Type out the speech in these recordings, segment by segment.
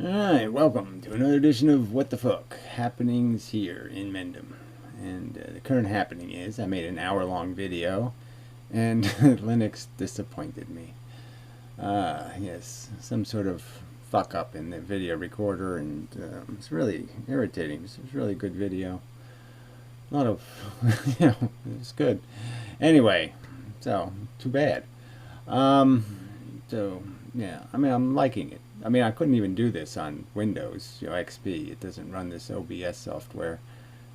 Alright, welcome to another edition of What the Fuck Happenings here in Mendham. And the current happening is I made an hour-long video and Linux disappointed me. Yes, some sort of fuck up in the video recorder, and it's really irritating. It's a really good video. A lot of, it's good. Anyway, so, too bad. So, yeah, I mean, I'm liking it. I mean, I couldn't even do this on Windows, XP. It doesn't run this OBS software.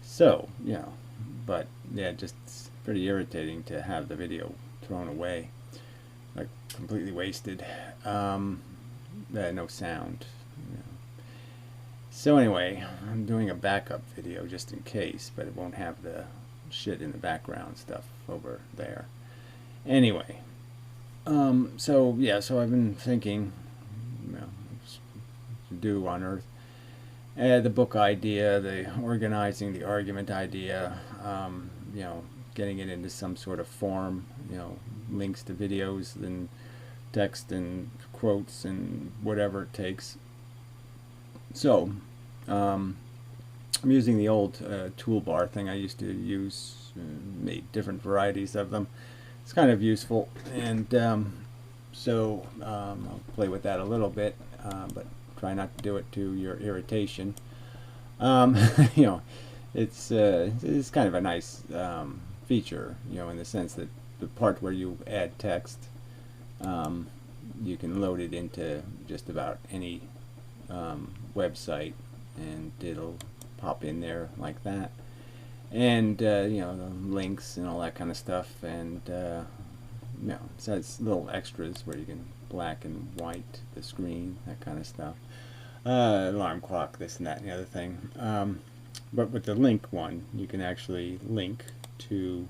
So, but yeah, just it's pretty irritating to have the video thrown away, like completely wasted. No sound. So anyway, I'm doing a backup video just in case, but it won't have the shit in the background stuff over there. Anyway, so I've been thinking, to do on Earth. The book idea, the organizing the argument idea, getting it into some sort of form, links to videos and text and quotes and whatever it takes. So, I'm using the old toolbar thing I used to use, made different varieties of them. It's kind of useful, and I'll play with that a little bit, but try not to do it to your irritation. It's kind of a nice feature, in the sense that the part where you add text, you can load it into just about any website, and it'll pop in there like that. And the links and all that kind of stuff, and so it's little extras where you can black and white the screen, that kind of stuff. Alarm clock, this and that and the other thing. But with the link one, you can actually link to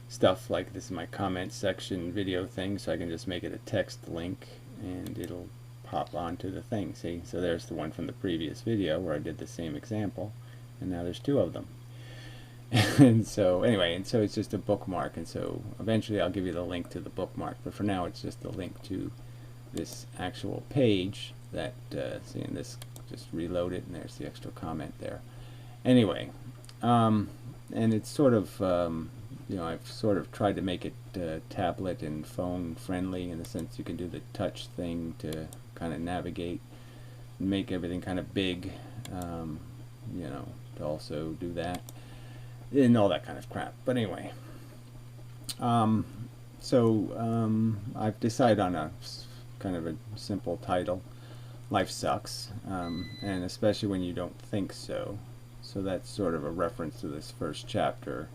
stuff like this is my comment section video thing, so I can just make it a text link and it'll pop onto the thing. See, so there's the one from the previous video where I did the same example, and now there's two of them. And so anyway, and so it's just a bookmark, and so eventually I'll give you the link to the bookmark, but for now it's just a link to this actual page that see, and this, just reload it, and there's the extra comment there. Anyway, and it's sort of I've sort of tried to make it tablet and phone friendly, in the sense you can do the touch thing to kind of navigate and make everything kind of big, to also do that and all that kind of crap. But anyway, I've decided on a kind of a simple title: Life Sucks, and especially when you don't think so. So that's sort of a reference to this first chapter,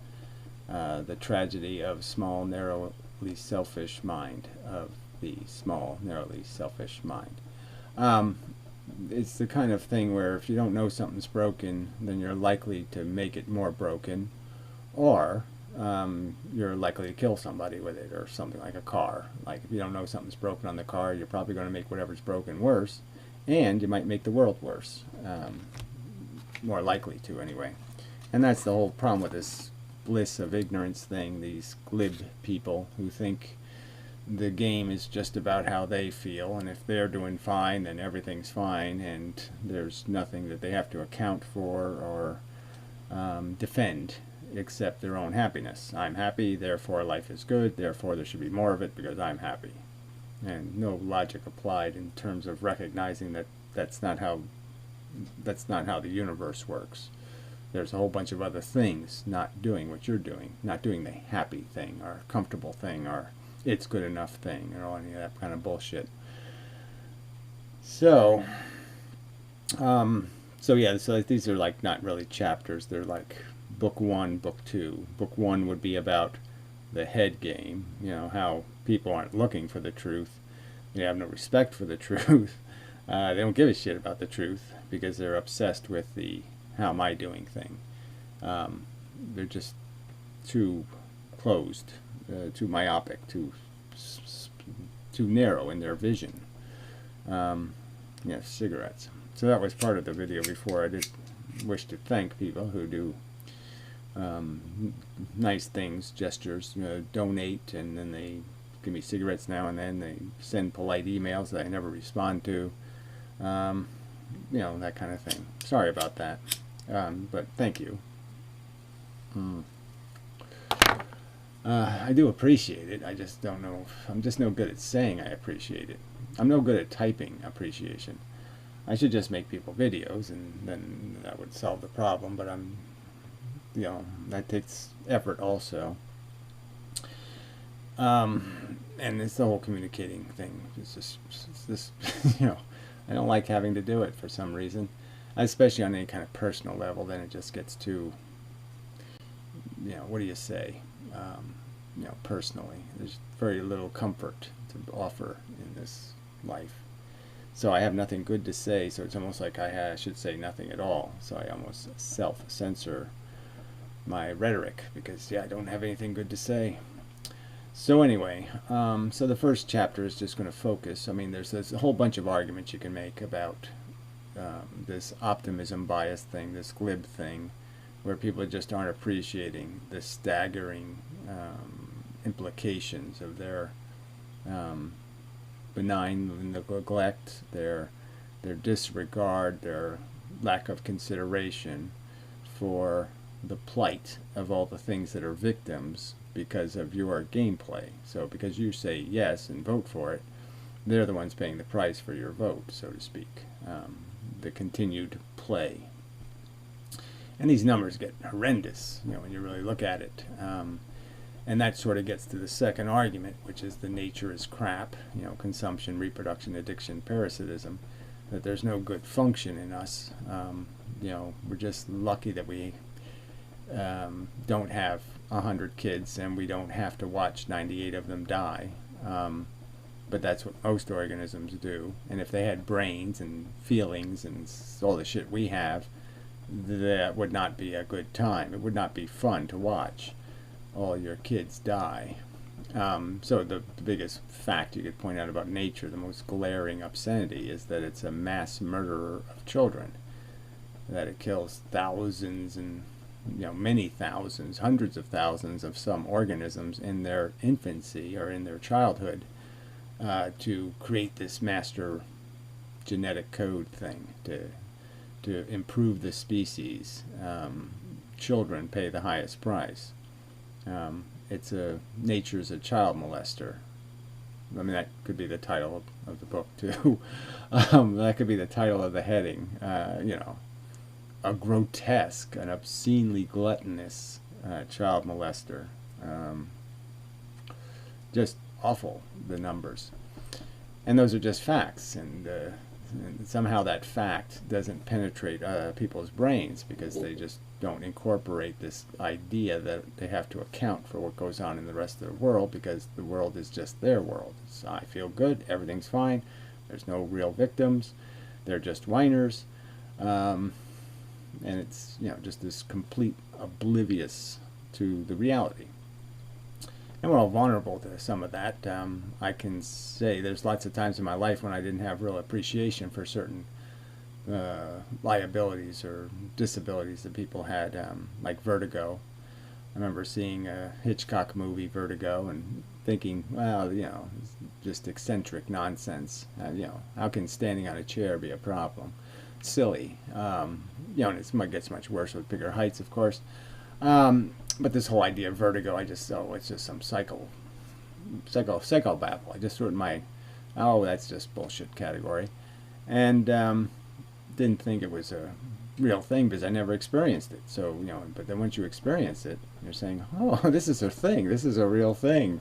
the tragedy of small, narrowly selfish mind, of the small, narrowly selfish mind. It's the kind of thing where if you don't know something's broken, then you're likely to make it more broken, or you're likely to kill somebody with it, or something like a car. Like if you don't know something's broken on the car, you're probably going to make whatever's broken worse, and you might make the world worse, more likely to anyway. And that's the whole problem with this bliss of ignorance thing, these glib people who think the game is just about how they feel, and if they're doing fine, then everything's fine, and there's nothing that they have to account for or defend except their own happiness. I'm happy, therefore life is good, therefore there should be more of it because I'm happy. And no logic applied in terms of recognizing that that's not how the universe works. There's a whole bunch of other things not doing what you're doing, not doing the happy thing or comfortable thing or it's good enough thing, or any of that kind of bullshit. So so these are like not really chapters, they're like book 1, book 2. Book 1 would be about the head game, how people aren't looking for the truth, they have no respect for the truth, they don't give a shit about the truth because they're obsessed with the how am I doing thing. They're just too closed, too myopic, too narrow in their vision. Cigarettes. So that was part of the video before. I did wish to thank people who do nice things, gestures, donate, and then they give me cigarettes now and then. They send polite emails that I never respond to. you know, that kind of thing. Sorry about that, but thank you. I do appreciate it. I just don't know. I'm just no good at saying I appreciate it. I'm no good at typing appreciation. I should just make people videos, and then that would solve the problem. But you know, that takes effort also. And it's the whole communicating thing. It's this, you know, I don't like having to do it for some reason, especially on any kind of personal level. Then it just gets too, you know, what do you say? You know, personally, there's very little comfort to offer in this life. So I have nothing good to say, so it's almost like I should say nothing at all. So I almost self-censor my rhetoric because, yeah, I don't have anything good to say. So anyway, so the first chapter is just going to focus. I mean, there's a whole bunch of arguments you can make about this optimism bias thing, this glib thing, where people just aren't appreciating the staggering implications of their benign neglect, their disregard, their lack of consideration for the plight of all the things that are victims because of your gameplay. So because you say yes and vote for it, they're the ones paying the price for your vote, so to speak. The continued play. And these numbers get horrendous, you know, when you really look at it. And that sort of gets to the second argument, which is the nature is crap, you know, consumption, reproduction, addiction, parasitism, that there's no good function in us. You know, we're just lucky that we don't have 100 kids and we don't have to watch 98 of them die. But that's what most organisms do. And if they had brains and feelings and all the shit we have, that would not be a good time. It would not be fun to watch all your kids die. So the biggest fact you could point out about nature, the most glaring obscenity, is that it's a mass murderer of children. That it kills thousands and, you know, many thousands, hundreds of thousands of some organisms in their infancy or in their childhood to create this master genetic code thing to improve the species. Children pay the highest price. Nature's a child molester. I mean, that could be the title of the book too. That could be the title of the heading. You know, a grotesque, an obscenely gluttonous child molester. Just awful, the numbers. And those are just facts, and somehow that fact doesn't penetrate people's brains because they just don't incorporate this idea that they have to account for what goes on in the rest of the world because the world is just their world. So I feel good, everything's fine, there's no real victims, they're just whiners, and it's, you know, just this complete oblivious to the reality. And we're all vulnerable to some of that. I can say there's lots of times in my life when I didn't have real appreciation for certain liabilities or disabilities that people had, like vertigo. I remember seeing a Hitchcock movie, Vertigo, and thinking, well, you know, it's just eccentric nonsense. You know, how can standing on a chair be a problem? Silly. You know, and it gets much worse with bigger heights, of course. But this whole idea of vertigo, it's just some psychobabble. I just threw it in my, oh, that's just bullshit category. And didn't think it was a real thing because I never experienced it. So, you know, but then once you experience it, you're saying, oh, this is a thing. This is a real thing.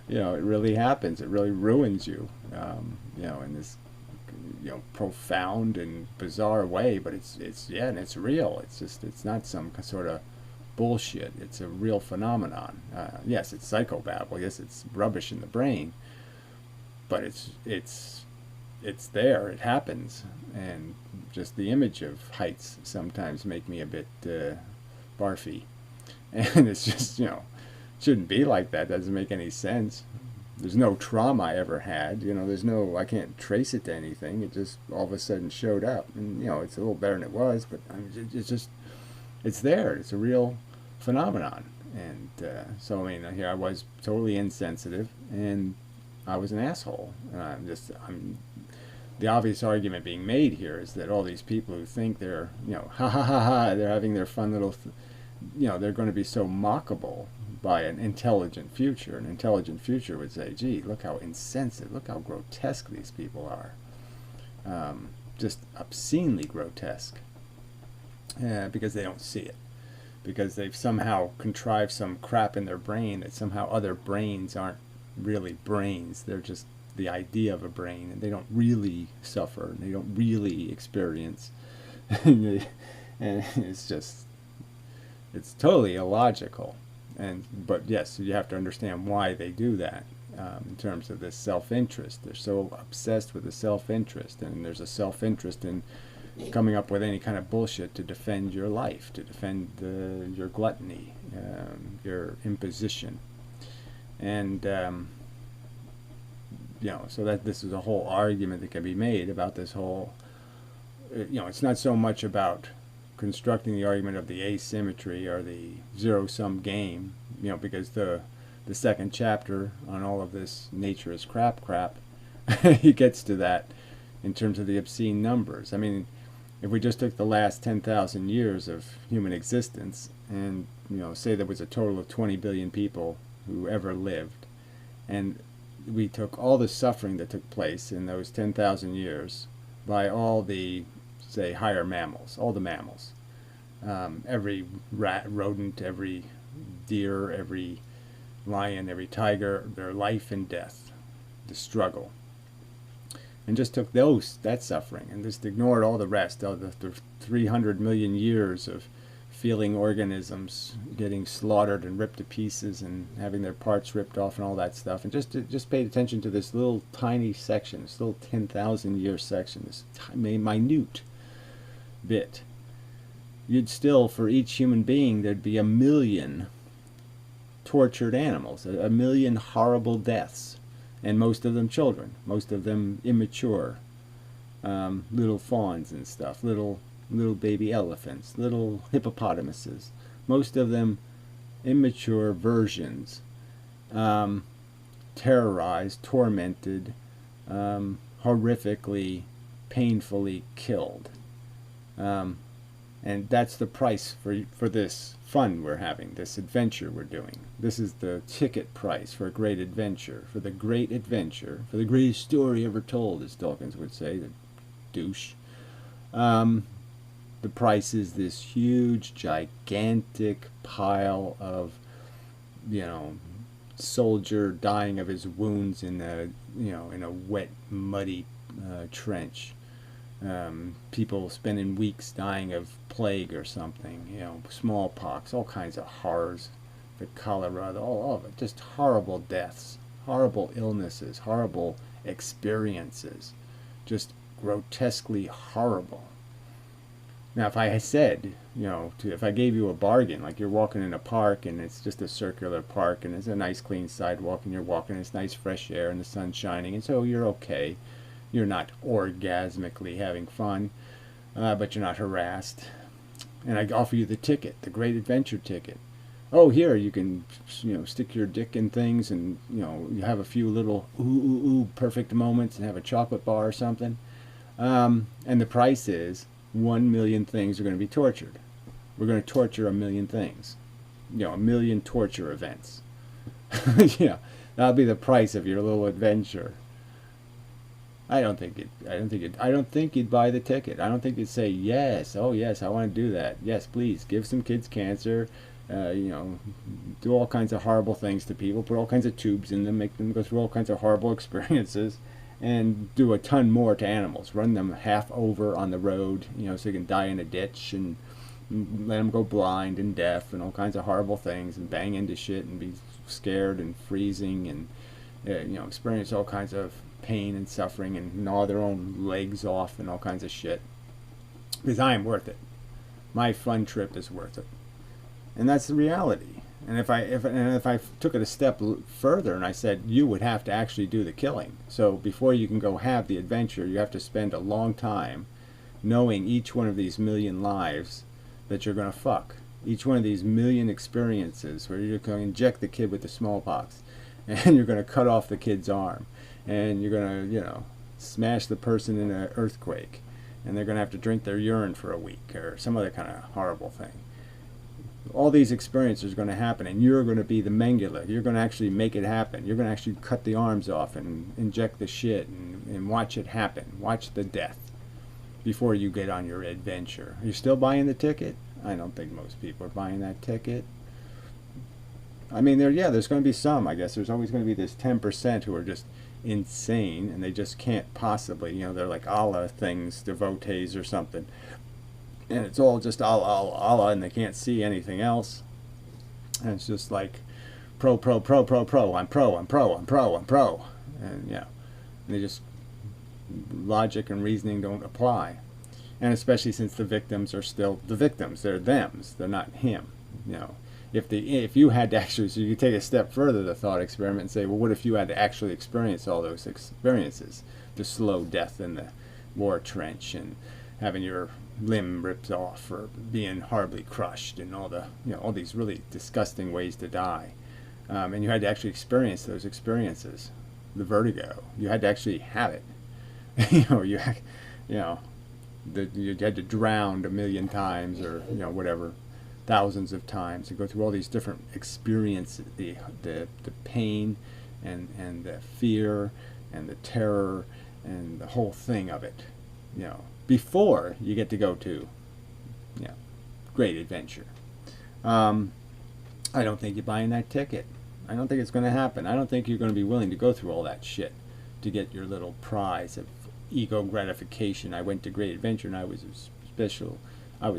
You know, it really happens. It really ruins you, you know, in this, you know, profound and bizarre way. But yeah, and it's real. It's not some sort of bullshit. It's a real phenomenon. Yes, it's psychobabble. Yes, it's rubbish in the brain. But it's there. It happens. And just the image of heights sometimes make me a bit barfy. And it's just, you know, shouldn't be like that. Doesn't make any sense. There's no trauma I ever had. You know, I can't trace it to anything. It just all of a sudden showed up. And, you know, it's a little better than it was, but I mean, it's there. It's a real phenomenon. And so, I mean, here I was totally insensitive, and I was an asshole. And I'm the obvious argument being made here is that all these people who think they're, ha ha ha ha, they're having their fun little, they're going to be so mockable by an intelligent future. An intelligent future would say, gee, look how insensitive, look how grotesque these people are. Just obscenely grotesque. Because they don't see it. Because they've somehow contrived some crap in their brain that somehow other brains aren't really brains. They're just the idea of a brain, and they don't really suffer, and they don't really experience. And it's totally illogical. But yes, you have to understand why they do that. In terms of this self-interest, they're so obsessed with the self-interest, and there's a self-interest in coming up with any kind of bullshit to defend your life, to defend your gluttony, your imposition, and so that this is a whole argument that can be made about this whole. It's not so much about constructing the argument of the asymmetry or the zero-sum game, because the second chapter on all of this nature is crap, he gets to that in terms of the obscene numbers. I mean, if we just took the last 10,000 years of human existence and, say there was a total of 20 billion people who ever lived, and we took all the suffering that took place in those 10,000 years by all the, say, higher mammals, all the mammals, every rat, rodent, every deer, every lion, every tiger, their life and death, the struggle, and just took that suffering and just ignored all the rest, all the 300 million years of feeling organisms getting slaughtered and ripped to pieces and having their parts ripped off and all that stuff, and just paid attention to this little tiny section, this little 10,000 year section, this minute bit, you'd still, for each human being, there'd be 1 million tortured animals, 1 million horrible deaths, and most of them children, most of them immature, little fawns and stuff, little baby elephants, little hippopotamuses, most of them immature versions, terrorized, tormented, horrifically, painfully killed. And that's the price for this fun we're having, this adventure we're doing. This is the ticket price for a great adventure, for the great adventure, for the greatest story ever told, as Dawkins would say, the douche. The price is this huge, gigantic pile of, soldier dying of his wounds in a wet, muddy trench. People spending weeks dying of plague or something, smallpox, all kinds of horrors, the cholera, all of it, just horrible deaths, horrible illnesses, horrible experiences, just grotesquely horrible. Now, if I said, if I gave you a bargain, like you're walking in a park and it's just a circular park and it's a nice clean sidewalk and you're walking, it's nice fresh air and the sun's shining, and so you're okay. You're not orgasmically having fun, but you're not harassed. And I offer you the ticket, the great adventure ticket. Oh, here, you can, stick your dick in things and, you have a few little perfect moments and have a chocolate bar or something. And the price is 1 million things are going to be tortured. We're going to torture 1 million things. 1 million torture events. That'll be the price of your little adventure. I don't think you'd buy the ticket. I don't think you'd say, yes, oh yes, I want to do that. Yes, please, give some kids cancer, do all kinds of horrible things to people, put all kinds of tubes in them, make them go through all kinds of horrible experiences, and do a ton more to animals. Run them half over on the road, so they can die in a ditch, and let them go blind and deaf and all kinds of horrible things, and bang into shit and be scared and freezing and, experience all kinds of pain and suffering and gnaw their own legs off and all kinds of shit, because I am worth it. My fun trip is worth it, and that's the reality. And if I took it a step further and I said you would have to actually do the killing, so before you can go have the adventure, you have to spend a long time knowing each one of these million lives that you're going to fuck, each one of these million experiences where you're going to inject the kid with the smallpox, and you're going to cut off the kid's arm, and you're going to, smash the person in an earthquake, and they're going to have to drink their urine for a week, or some other kind of horrible thing. All these experiences are going to happen, and you're going to be the Mengele. You're going to actually make it happen. You're going to actually cut the arms off and inject the shit and watch it happen. Watch the death before you get on your adventure. Are you still buying the ticket? I don't think most people are buying that ticket. I mean, there's going to be some. I guess there's always going to be this 10% who are just insane, and they just can't possibly, they're like Allah things, devotees or something. And it's all just Allah, Allah, Allah, and they can't see anything else. And it's just like pro, I'm pro. And and they just, logic and reasoning don't apply. And especially since the victims are still the victims. They're thems. They're not him. If you had to actually, so you could take a step further, the thought experiment, and say, well, what if you had to actually experience all those experiences? The slow death in the war trench, and having your limb ripped off, or being horribly crushed, and all the all these really disgusting ways to die, and you had to actually experience those experiences, the vertigo. You had to actually have it. You had to drown 1,000,000 times, or whatever, thousands of times, and go through all these different experiences, the pain and the fear and the terror and the whole thing of it, before you get to go to great adventure. I don't think you're buying that ticket. I don't think it's going to happen. I don't think you're going to be willing to go through all that shit to get your little prize of ego gratification. I went to Great Adventure and I was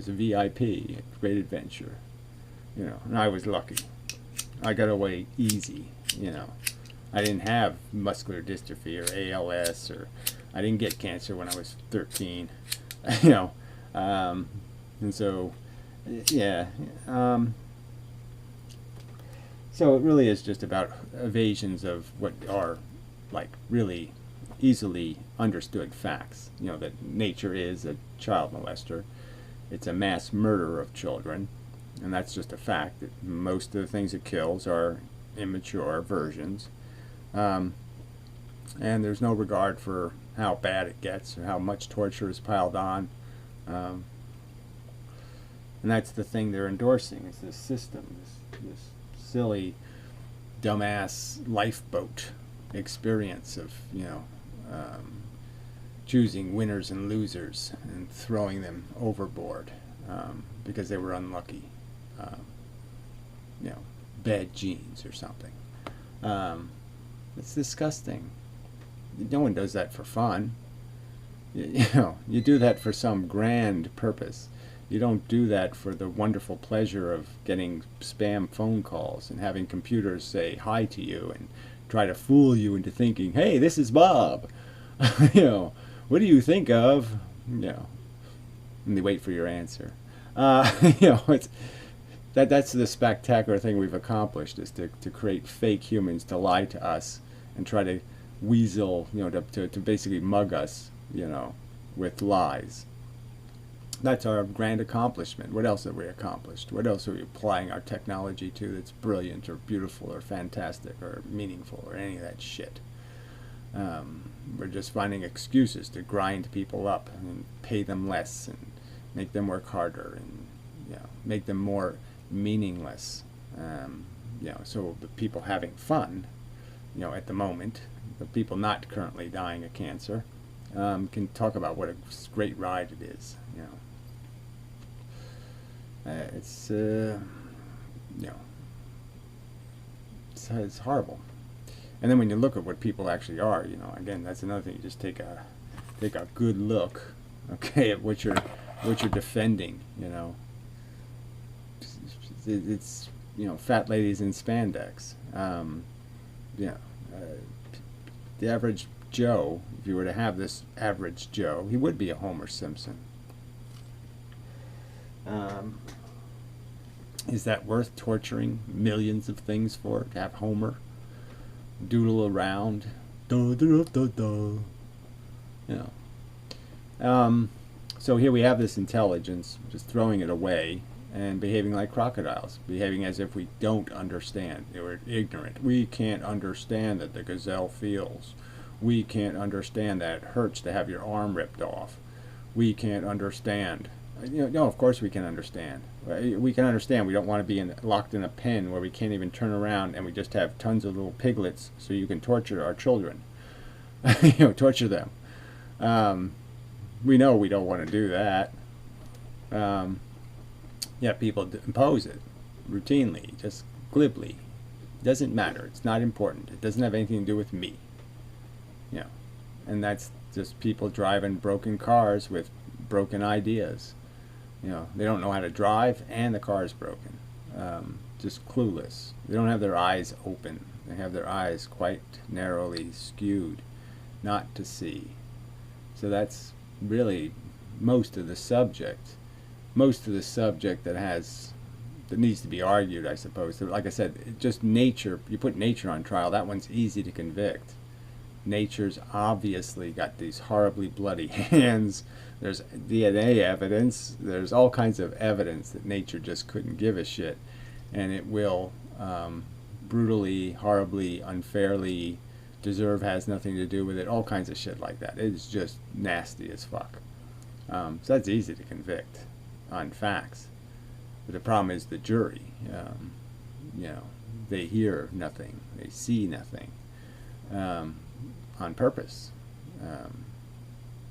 a VIP at Great Adventure, and I was lucky. I got away easy, I didn't have muscular dystrophy or ALS, or I didn't get cancer when I was 13, and so, so it really is just about evasions of what are like really easily understood facts. That nature is a child molester. It's a mass murderer of children, and that's just a fact. That most of the things it kills are immature versions, and there's no regard for how bad it gets or how much torture is piled on, and that's the thing they're endorsing, is this system, this silly, dumbass lifeboat experience of choosing winners and losers and throwing them overboard because they were unlucky, bad genes or something. It's disgusting. No one does that for fun. You do that for some grand purpose. You don't do that for the wonderful pleasure of getting spam phone calls and having computers say hi to you and try to fool you into thinking, hey, this is Bob. What do you think of? And they wait for your answer. It's that's the spectacular thing we've accomplished, is to create fake humans to lie to us and try to weasel, to basically mug us, with lies. That's our grand accomplishment. What else have we accomplished? What else are we applying our technology to that's brilliant or beautiful or fantastic or meaningful or any of that shit? We're just finding excuses to grind people up and pay them less and make them work harder and make them more meaningless. So the people having fun, at the moment, the people not currently dying of cancer, can talk about what a great ride it is. It's horrible. And then when you look at what people actually are, again, that's another thing. You just take a good look, okay, at what you're defending. It's fat ladies in spandex. The average Joe, if you were to have this average Joe, he would be a Homer Simpson. Is that worth torturing millions of things for, to have Homer doodle around? So here we have this intelligence just throwing it away and behaving like crocodiles, behaving as if we don't understand. We're ignorant. We can't understand that the gazelle feels. We can't understand that it hurts to have your arm ripped off. We can't understand. No, of course we can understand. We can understand we don't want to be locked in a pen where we can't even turn around and we just have tons of little piglets so you can torture our children. Torture them. We know we don't want to do that. Yet people impose it routinely, just glibly. It doesn't matter. It's not important. It doesn't have anything to do with me. And that's just people driving broken cars with broken ideas. They don't know how to drive and the car is broken. Just clueless. They don't have their eyes open. They have their eyes quite narrowly skewed, not to see. So that's really most of the subject. Most of the subject that needs to be argued, I suppose. So like I said, just nature. You put nature on trial. That one's easy to convict. Nature's obviously got these horribly bloody hands. There's DNA evidence. There's all kinds of evidence that nature just couldn't give a shit. And it will brutally, horribly, unfairly, deserve has nothing to do with it, all kinds of shit like that. It's just nasty as fuck. So that's easy to convict on facts. But the problem is the jury. They hear nothing. They see nothing. On purpose,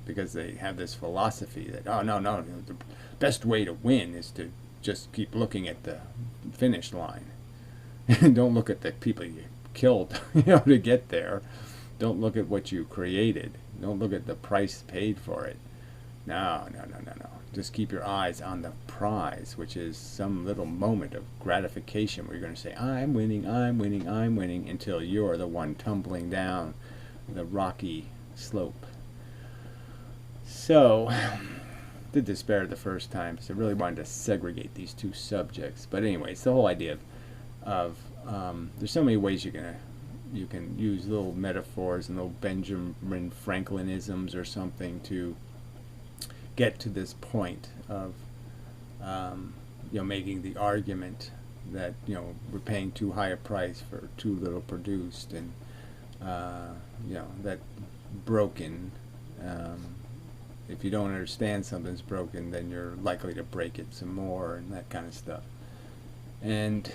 because they have this philosophy that no, the best way to win is to just keep looking at the finish line and don't look at the people you killed to get there. Don't look at what you created. Don't look at the price paid for it. No. Just keep your eyes on the prize, which is some little moment of gratification where you're going to say, I'm winning, until you're the one tumbling down the rocky slope. So, did despair the first time, so I really wanted to segregate these two subjects. But anyway, it's the whole idea of there's so many ways you can use little metaphors and little Benjamin Franklinisms or something to get to this point of making the argument that we're paying too high a price for too little produced, and that broken, if you don't understand something's broken, then you're likely to break it some more, and that kind of stuff. And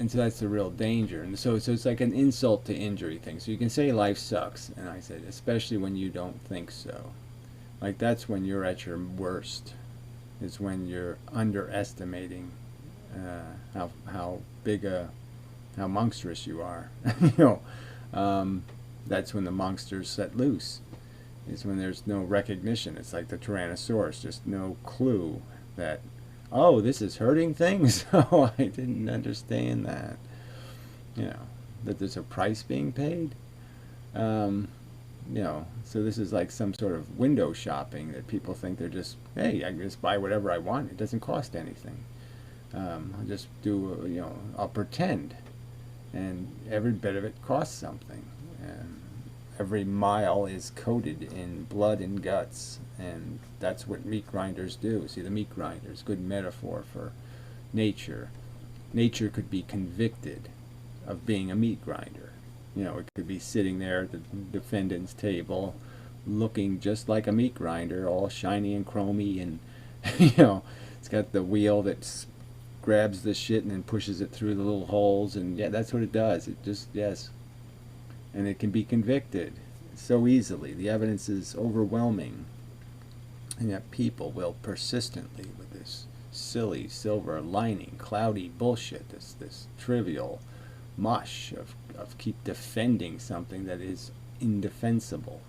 so that's the real danger. And so it's like an insult to injury thing. So you can say life sucks, and I said especially when you don't think so. Like that's when you're at your worst. Is when you're underestimating how monstrous you are. That's when the monsters set loose. Is when there's no recognition. It's like the Tyrannosaurus, just no clue that, oh, this is hurting things? Oh, I didn't understand that. That there's a price being paid. So this is like some sort of window shopping that people think they're just, hey, I can just buy whatever I want. It doesn't cost anything. I'll just do, I'll pretend. And every bit of it costs something. Every mile is coated in blood and guts, and that's what meat grinders do. See, the meat grinders, good metaphor for nature. Nature could be convicted of being a meat grinder. It could be sitting there at the defendant's table, looking just like a meat grinder, all shiny and chromy, and it's got the wheel that grabs the shit and then pushes it through the little holes, and yeah, that's what it does. It just, yes. And it can be convicted so easily. The evidence is overwhelming. And yet people will persistently, with this silly silver lining, cloudy bullshit, this trivial mush of keep defending something that is indefensible,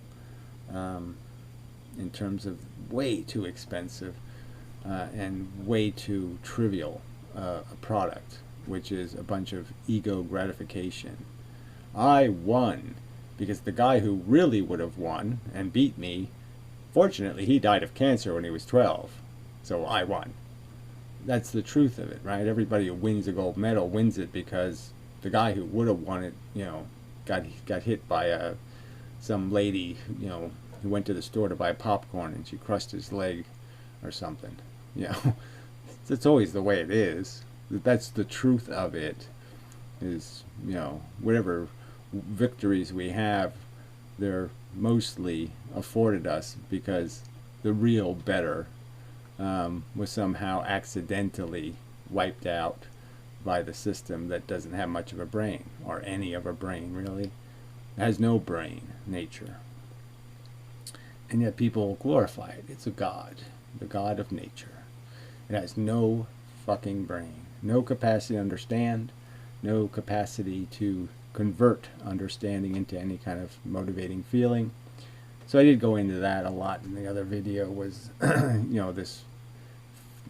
in terms of way too expensive and way too trivial a product, which is a bunch of ego gratification. I won because the guy who really would have won and beat me, fortunately he died of cancer when he was 12, so I won. That's the truth of it, right? Everybody who wins a gold medal wins it because the guy who would have won it, got hit by some lady, who went to the store to buy popcorn and she crushed his leg or something. It's always the way it is. That's the truth of it. Is whatever victories we have, they're mostly afforded us because the real better was somehow accidentally wiped out by the system that doesn't have much of a brain, or any of a brain really. It has no brain, nature. And yet people glorify it. It's a god, the god of nature. It has no fucking brain, no capacity to understand, no capacity to convert understanding into any kind of motivating feeling. So I did go into that a lot in the other video, was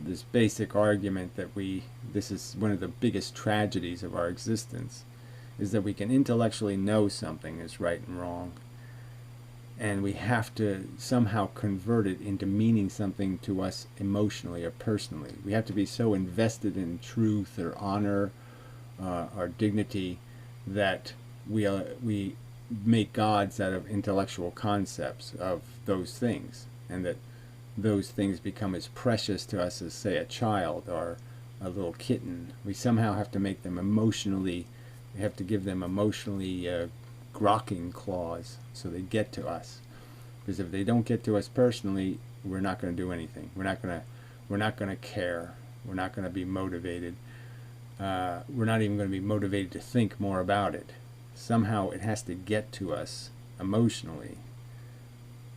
this basic argument that this is one of the biggest tragedies of our existence, is that we can intellectually know something is right and wrong, and we have to somehow convert it into meaning something to us emotionally or personally. We have to be so invested in truth or honor or dignity that we make gods out of intellectual concepts of those things, and that those things become as precious to us as, say, a child or a little kitten. We somehow have to make them emotionally, we have to give them emotionally grokking claws so they get to us. Because if they don't get to us personally, we're not going to do anything. We're not going to care. We're not going to be motivated. We're not even going to be motivated to think more about it. Somehow it has to get to us emotionally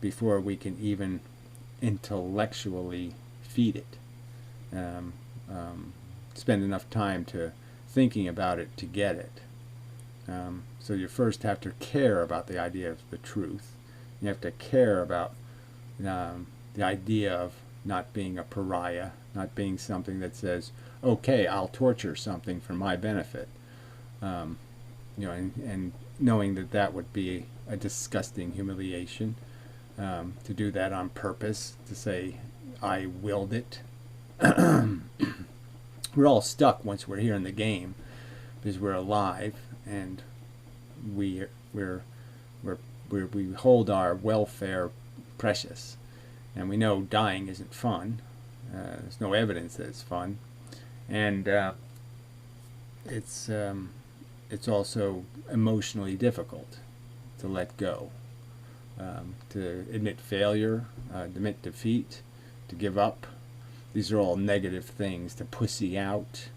before we can even intellectually feed it. Spend enough time to thinking about it to get it. So you first have to care about the idea of the truth. You have to care about the idea of not being a pariah, not being something that says, okay, I'll torture something for my benefit. And knowing that that would be a disgusting humiliation, to do that on purpose, to say, I willed it. We're all stuck once we're here in the game, because we're alive, and we hold our welfare precious, and we know dying isn't fun. There's no evidence that it's fun, and it's also emotionally difficult to let go, to admit failure, to admit defeat, to give up. These are all negative things. To pussy out,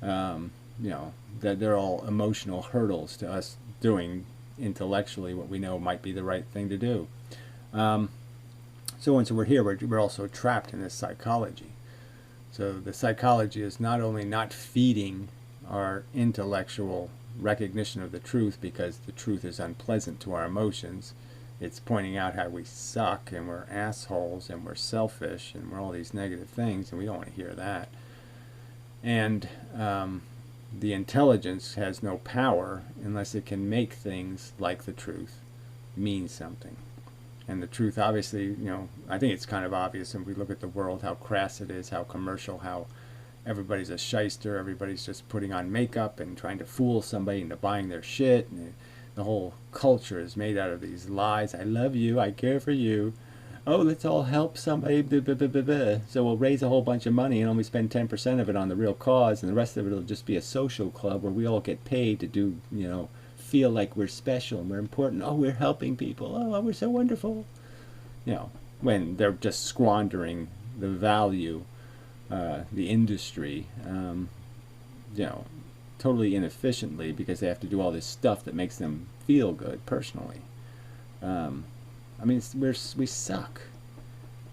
that they're all emotional hurdles to us doing intellectually what we know might be the right thing to do. So once we're here, we're also trapped in this psychology. So the psychology is not only not feeding our intellectual recognition of the truth because the truth is unpleasant to our emotions. It's pointing out how we suck and we're assholes and we're selfish and we're all these negative things, and we don't want to hear that. And the intelligence has no power unless it can make things like the truth mean something. And the truth, obviously, I think it's kind of obvious when we look at the world, how crass it is, how commercial, how everybody's a shyster, everybody's just putting on makeup and trying to fool somebody into buying their shit. And the whole culture is made out of these lies. I love you, I care for you. Oh, let's all help somebody. Blah, blah, blah, blah, blah. So we'll raise a whole bunch of money and only spend 10% of it on the real cause, and the rest of it will just be a social club where we all get paid to do, feel like we're special and we're important. Oh, we're helping people. Oh, we're so wonderful. When they're just squandering the value, the industry, totally inefficiently, because they have to do all this stuff that makes them feel good personally. We suck,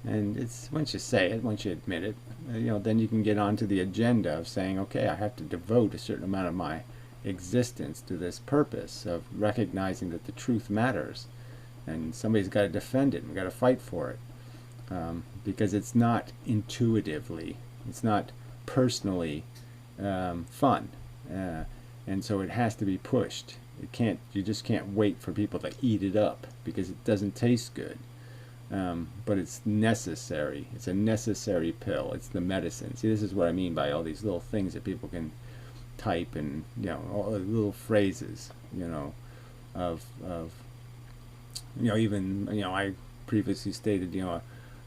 and it's once you say it, once you admit it, then you can get onto the agenda of saying, okay, I have to devote a certain amount of my existence to this purpose of recognizing that the truth matters, and somebody's got to defend it, and we've got to fight for it, because it's not intuitively, it's not personally fun. And so it has to be pushed. You just can't wait for people to eat it up, because it doesn't taste good. But it's necessary. It's a necessary pill. It's the medicine. See, this is what I mean by all these little things that people can type, and all the little phrases, I previously stated,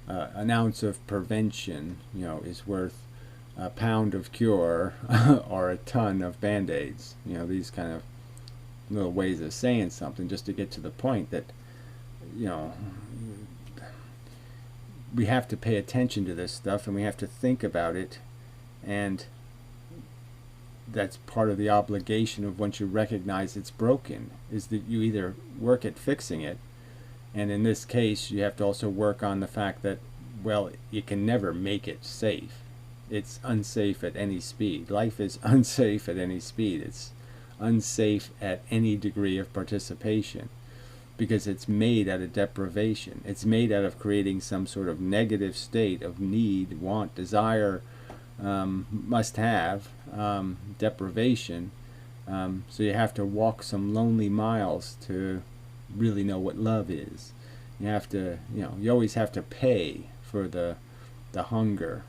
an ounce of prevention, is worth a pound of cure or a ton of band-aids. These kind of little ways of saying something just to get to the point that, you know, we have to pay attention to this stuff and we have to think about it, and that's part of the obligation of once you recognize it's broken, is that you either work at fixing it, and in this case you have to also work on the fact that, well, you can never make it safe. It's unsafe at any speed. Life is unsafe at any speed. It's unsafe at any degree of participation, because it's made out of deprivation. It's made out of creating some sort of negative state of need, want, desire, must have, deprivation. So you have to walk some lonely miles to really know what love is. You have to, you always have to pay for the hunger,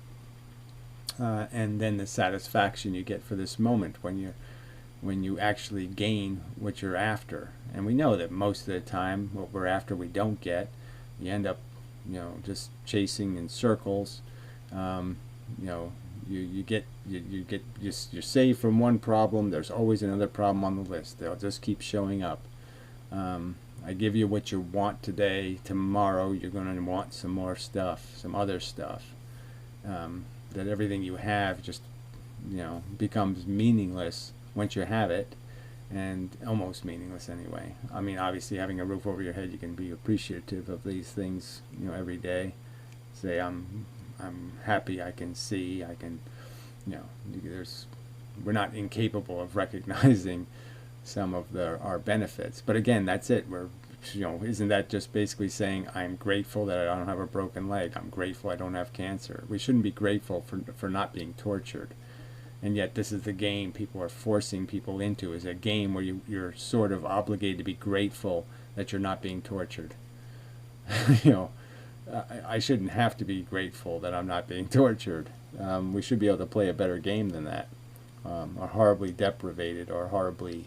and then the satisfaction you get for this moment when you actually gain what you're after. And we know that most of the time what we're after we don't get. You end up, just chasing in circles. You're saved from one problem. There's always another problem on the list. They'll just keep showing up. I give you what you want today. Tomorrow you're going to want some more stuff, some other stuff. That everything you have just, becomes meaningless once you have it, and almost meaningless anyway. I mean, obviously having a roof over your head, you can be appreciative of these things, every day. Say, I'm happy, I can see, I can, we're not incapable of recognizing some of our benefits. But again, that's it. We're, isn't that just basically saying, I'm grateful that I don't have a broken leg, I'm grateful I don't have cancer? We shouldn't be grateful for not being tortured. And yet this is the game people are forcing people into, is a game where you're sort of obligated to be grateful that you're not being tortured. I shouldn't have to be grateful that I'm not being tortured. We should be able to play a better game than that, or horribly deprivated, or horribly,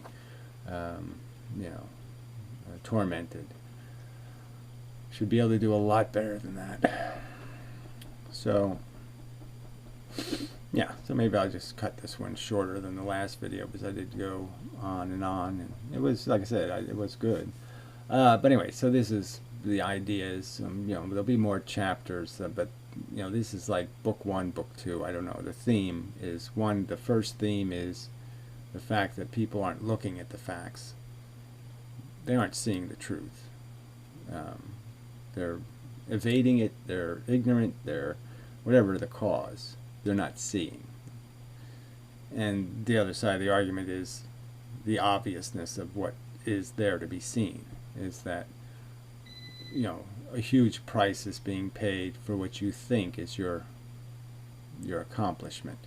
tormented. Should be able to do a lot better than that. So, yeah, so maybe I'll just cut this one shorter than the last video, because I did go on, and it was, like I said, it was good. But anyway, so this is the ideas. There'll be more chapters, but this is like book 1, book 2. I don't know. The theme is one. The first theme is the fact that people aren't looking at the facts. They aren't seeing the truth. They're evading it. They're ignorant. They're whatever the cause. They're not seeing. And the other side of the argument is the obviousness of what is there to be seen. Is that, a huge price is being paid for what you think is your accomplishment.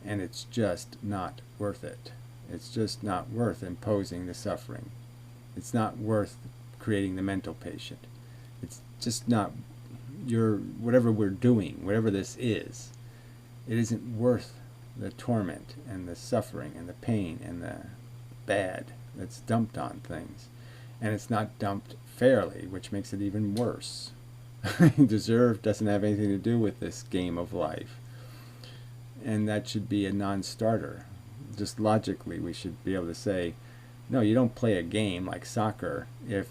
And it's just not worth it. It's just not worth imposing the suffering. It's not worth creating the mental patient. It's just not whatever we're doing, whatever this is, it isn't worth the torment and the suffering and the pain and the bad that's dumped on things. And it's not dumped fairly, which makes it even worse. Deserve doesn't have anything to do with this game of life. And that should be a non-starter. Just logically, we should be able to say, no, you don't play a game like soccer if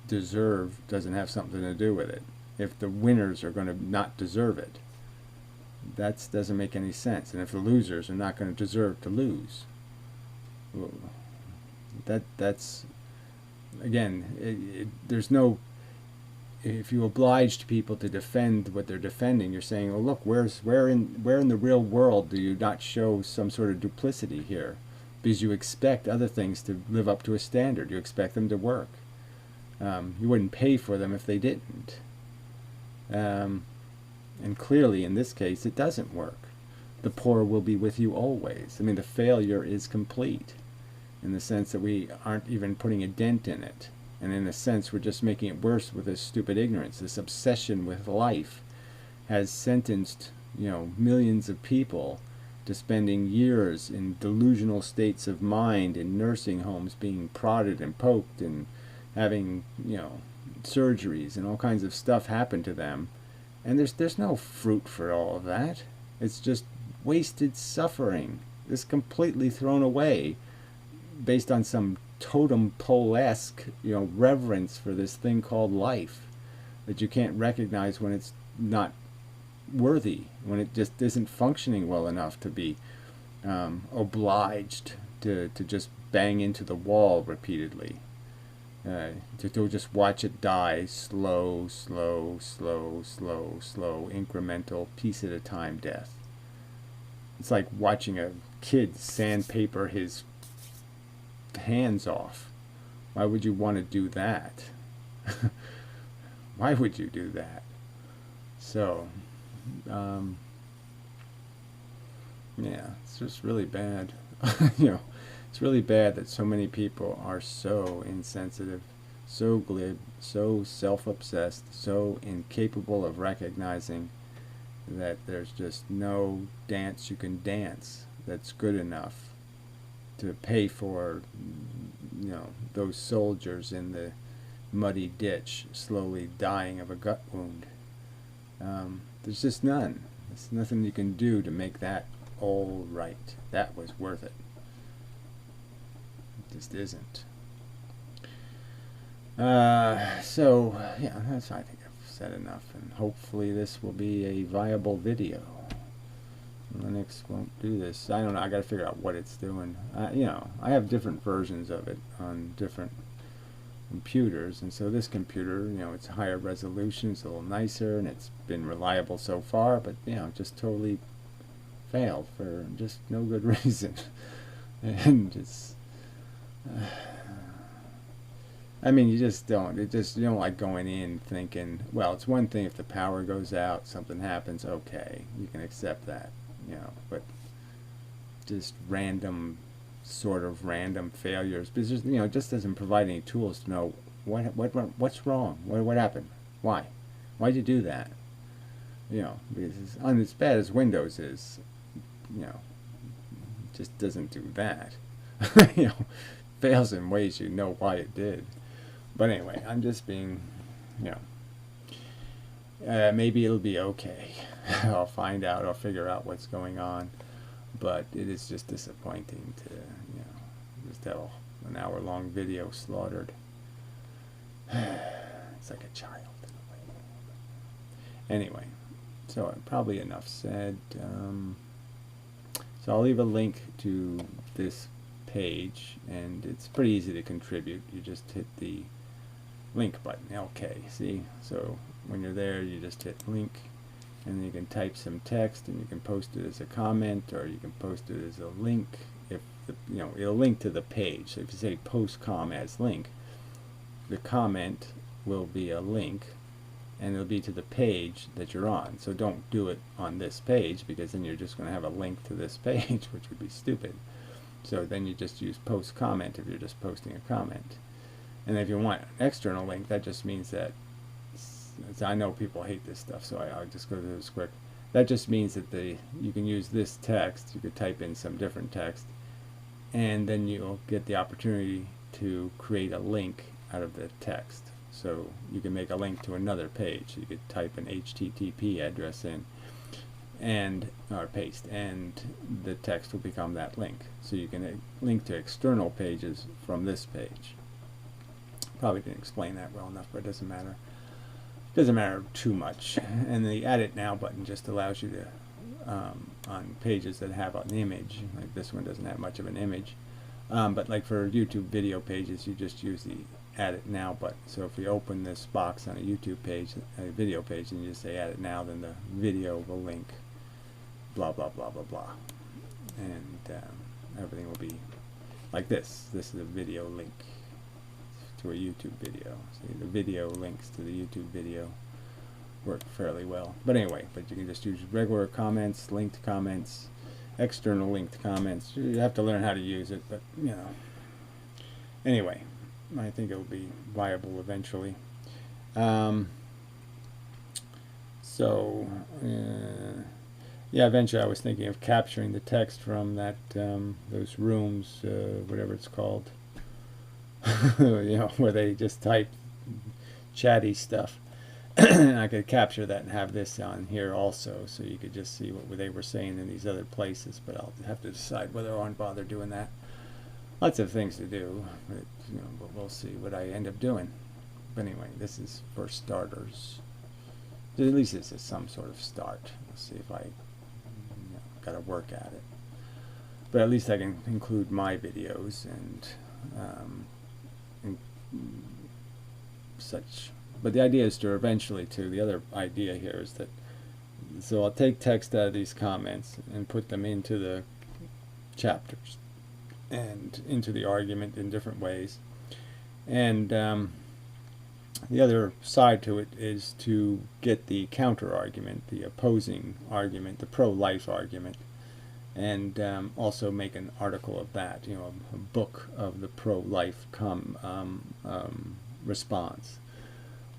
deserve doesn't have something to do with it. If the winners are going to not deserve it, that doesn't make any sense. And if the losers are not going to deserve to lose, that's again, there's no. If you obliged people to defend what they're defending, you're saying, "Oh, look, where in the real world do you not show some sort of duplicity here?" Because you expect other things to live up to a standard. You expect them to work. You wouldn't pay for them if they didn't. And clearly, in this case, it doesn't work. The poor will be with you always. I mean, the failure is complete in the sense that we aren't even putting a dent in it. And in a sense, we're just making it worse with this stupid ignorance. This obsession with life has sentenced, millions of people to spending years in delusional states of mind in nursing homes, being prodded and poked and having, surgeries and all kinds of stuff happen to them. And there's no fruit for all of that. It's just wasted suffering. It's completely thrown away based on some totem pole-esque, reverence for this thing called life that you can't recognize when it's not worthy, when it just isn't functioning well enough to be obliged to just bang into the wall repeatedly. To just watch it die slow, incremental, piece at a time death. It's like watching a kid sandpaper his hands off. Why would you want to do that? Why would you do that? So, yeah, it's just really bad. It's really bad that so many people are so insensitive, so glib, so self-obsessed, so incapable of recognizing that there's just no dance you can dance that's good enough to pay for, those soldiers in the muddy ditch slowly dying of a gut wound. There's just none. There's nothing you can do to make that all right. That was worth it. It just isn't. So, yeah, I think I've said enough, and hopefully this will be a viable video. Linux won't do this. I don't know. I got to figure out what it's doing. I have different versions of it on different computers, and so this computer, it's higher resolution, it's a little nicer, and it's been reliable so far, but just totally failed for just no good reason. And it's you just don't. You don't like going in thinking, well, it's one thing if the power goes out, something happens, okay, you can accept that, but just sort of random failures, because it just doesn't provide any tools to know what's wrong, what happened, why'd you do that, because as bad as Windows is, just doesn't do that. Fails in ways you know why it did. But anyway, I'm just being, maybe it'll be okay. I'll find out, I'll figure out what's going on. But it is just disappointing to, just have an hour-long video slaughtered. It's like a child in a way. Anyway, so probably enough said. So I'll leave a link to this page, and it's pretty easy to contribute. You just hit the link button, okay, see? So when you're there, you just hit link, and then you can type some text, and you can post it as a comment, or you can post it as a link. If it'll link to the page. So if you say post com as link, the comment will be a link, and it'll be to the page that you're on. So don't do it on this page, because then you're just going to have a link to this page, which would be stupid. So then you just use post comment if you're just posting a comment. And if you want an external link, that just means that, I know people hate this stuff, so I'll just go through this quick. That just means that you can use this text, you could type in some different text, and then you'll get the opportunity to create a link out of the text. So you can make a link to another page. You could type an HTTP address in, or paste, and the text will become that link. So you can link to external pages from this page. Probably didn't explain that well enough, but it doesn't matter. It doesn't matter too much. And the Add It Now button just allows you to, on pages that have an image, like this one doesn't have much of an image, but like for YouTube video pages, you just use the Add It Now button. So if you open this box on a YouTube page, a video page, and you just say Add It Now, then the video will link, blah, blah, blah, blah, blah. And everything will be like this. This is a video link to a YouTube video. See, the video links to the YouTube video work fairly well. But anyway, you can just use regular comments, linked comments, external linked comments. You have to learn how to use it, but anyway, I think it'll be viable eventually. Yeah, eventually I was thinking of capturing the text from that those rooms, whatever it's called, where they just type chatty stuff. I could capture that and have this on here also, so you could just see what they were saying in these other places, but I'll have to decide whether I want to bother doing that. lots of things to do, but we'll see what I end up doing. But anyway, this is for starters. At least this is some sort of start. We'll see if I got to work at it. But at least I can include my videos and such. But the idea is to eventually, too, the other idea here is that, so I'll take text out of these comments and put them into the chapters and into the argument in different ways. And the other side to it is to get the counter argument, the opposing argument, the pro-life argument, and also make an article of that, a book of the pro-life response.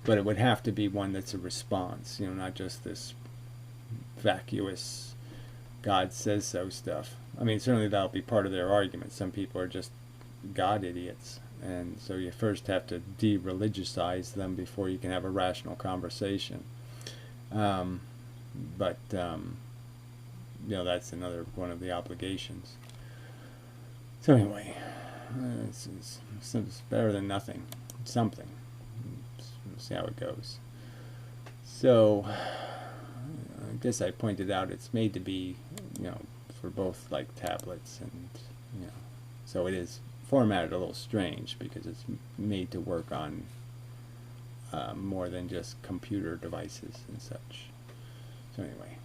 But it would have to be one that's a response, not just this vacuous God says so stuff. I mean, certainly that'll be part of their argument. Some people are just God idiots, and so you first have to de-religiousize them before you can have a rational conversation. But that's another one of the obligations. So anyway, it's better than nothing. Something. We'll see how it goes. So I guess I pointed out it's made to be, for both like tablets and, so it is formatted a little strange because it's made to work on more than just computer devices and such. So anyway,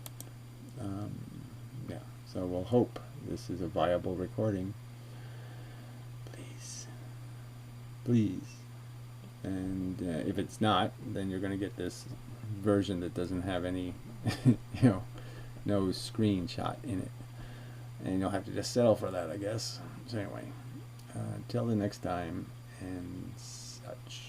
so we'll hope this is a viable recording. Please. And if it's not, then you're going to get this version that doesn't have any, no screenshot in it. And you'll have to just settle for that, I guess. So anyway, until the next time and such.